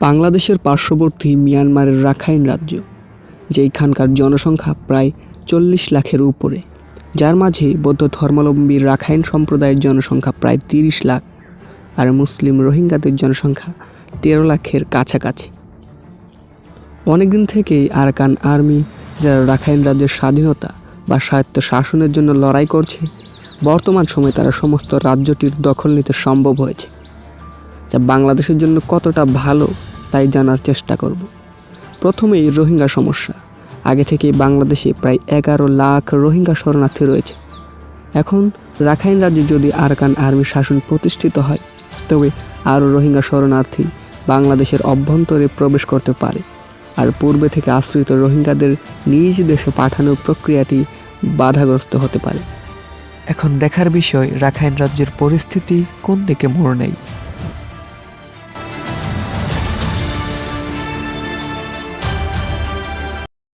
বাংলাদেশের পার্শ্ববর্তী মিয়ানমারের রাখাইন রাজ্য, যেখানকার জনসংখ্যা প্রায় 40 লাখের উপরে, যার মাঝে বৌদ্ধ ধর্মাবলম্বী রাখাইন সম্প্রদায়ের জনসংখ্যা প্রায় 30 লাখ আর মুসলিম রোহিঙ্গাদের জনসংখ্যা 13 লাখের কাছাকাছি। অনেকদিন থেকেই আরাকান আর্মি, যারা রাখাইন রাজ্যের স্বাধীনতা বা স্বায়ত্ত শাসনের জন্য লড়াই করছে, বর্তমান সময়ে তারা সমস্ত রাজ্যটির দখল নিতে সম্ভব হয়েছে, যা বাংলাদেশের জন্য কতটা ভালো তাই জানার চেষ্টা করব। প্রথমেই রোহিঙ্গা সমস্যা। আগে থেকেই বাংলাদেশে প্রায় 11 লাখ রোহিঙ্গা শরণার্থী রয়েছে। এখন রাখাইন রাজ্যে যদি আরাকান আর্মির শাসন প্রতিষ্ঠিত হয়, তবে আরও রোহিঙ্গা শরণার্থী বাংলাদেশের অভ্যন্তরে প্রবেশ করতে পারে, আর পূর্বে থেকে আশ্রিত রোহিঙ্গাদের নিজ দেশে পাঠানোর প্রক্রিয়াটি বাধাগ্রস্ত হতে পারে। এখন দেখার বিষয় রাখাইন রাজ্যের পরিস্থিতি কোন দিকে মোড় নেয়।